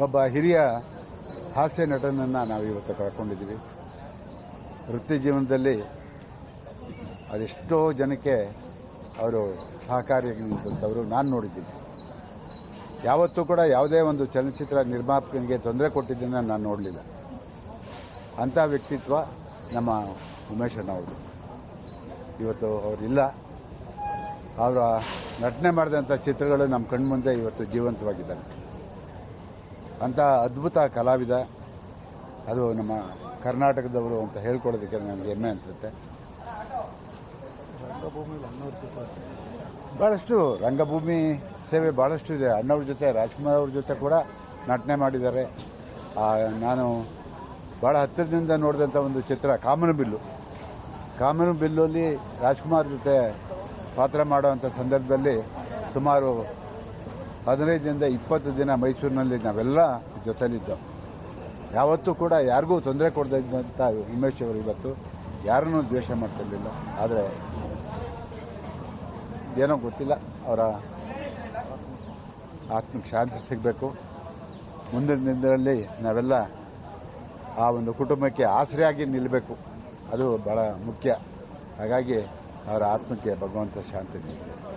ಒಬ್ಬ ಹಿರಿಯ ಹಾಸ್ಯ ನಟನನ್ನು ನಾವು ಇವತ್ತು ಕಳ್ಕೊಂಡಿದ್ದೀವಿ. ವೃತ್ತಿ ಜೀವನದಲ್ಲಿ ಅದೆಷ್ಟೋ ಜನಕ್ಕೆ ಅವರು ಸಹಕಾರಿಯಾಗಿ ನಿಂತವರು ನಾನು ನೋಡಿದ್ದೀನಿ. ಯಾವತ್ತೂ ಕೂಡ ಯಾವುದೇ ಒಂದು ಚಲನಚಿತ್ರ ನಿರ್ಮಾಪಕನಿಗೆ ತೊಂದರೆ ಕೊಟ್ಟಿದ್ದನ್ನು ನಾನು ನೋಡಲಿಲ್ಲ. ಅಂಥ ವ್ಯಕ್ತಿತ್ವ ನಮ್ಮ ಉಮೇಶ್ ಅಣ್ಣ ಅವರು. ಇವತ್ತು ಅವರಿಲ್ಲ. ಅವರ ನಟನೆ ಮಾಡಿದಂಥ ಚಿತ್ರಗಳು ನಮ್ಮ ಕಣ್ಮುಂದೆ ಇವತ್ತು ಜೀವಂತವಾಗಿದ್ದಾರೆ. ಅಂಥ ಅದ್ಭುತ ಕಲಾವಿದ. ಅದು ನಮ್ಮ ಕರ್ನಾಟಕದವರು ಅಂತ ಹೇಳ್ಕೊಳ್ಳೋದಕ್ಕೆ ನನಗೆ ಹೆಮ್ಮೆ ಅನಿಸುತ್ತೆ. ಭಾಳಷ್ಟು ರಂಗಭೂಮಿ ಸೇವೆ ಭಾಳಷ್ಟು ಇದೆ. ಅಣ್ಣವ್ರ ಜೊತೆ, ರಾಜ್ಕುಮಾರ್ ಅವ್ರ ಜೊತೆ ಕೂಡ ನಟನೆ ಮಾಡಿದ್ದಾರೆ. ನಾನು ಭಾಳ ಹತ್ತಿರದಿಂದ ನೋಡಿದಂಥ ಒಂದು ಚಿತ್ರ ಕಾಮನಬಿಲ್ಲಲ್ಲಿ ರಾಜ್ಕುಮಾರ್ ಜೊತೆ ಪಾತ್ರ ಮಾಡುವಂಥ ಸಂದರ್ಭದಲ್ಲಿ ಸುಮಾರು 15ರಿಂದ 20 ದಿನ ಮೈಸೂರಿನಲ್ಲಿ ನಾವೆಲ್ಲ ಜೊತೆಲಿದ್ದೆವು. ಯಾವತ್ತೂ ಕೂಡ ಯಾರಿಗೂ ತೊಂದರೆ ಕೊಡದೇ ಇದ್ದಂಥ ಉಮೇಶ್ ಅವರು ಇವತ್ತು ಯಾರನ್ನೂ ದ್ವೇಷ ಮಾಡ್ತಿರಲಿಲ್ಲ. ಆದರೆ ಏನೋ ಗೊತ್ತಿಲ್ಲ, ಅವರ ಆತ್ಮಕ್ಕೆ ಶಾಂತಿ ಸಿಗಬೇಕು. ಮುಂದಿನ ದಿನದಲ್ಲಿ ನಾವೆಲ್ಲ ಆ ಒಂದು ಕುಟುಂಬಕ್ಕೆ ಆಸರೆಯಾಗಿ ನಿಲ್ಲಬೇಕು. ಅದು ಭಾಳ ಮುಖ್ಯ. ಹಾಗಾಗಿ ಅವರ ಆತ್ಮಕ್ಕೆ ಭಗವಂತ ಶಾಂತಿ ನೀಡಬೇಕು.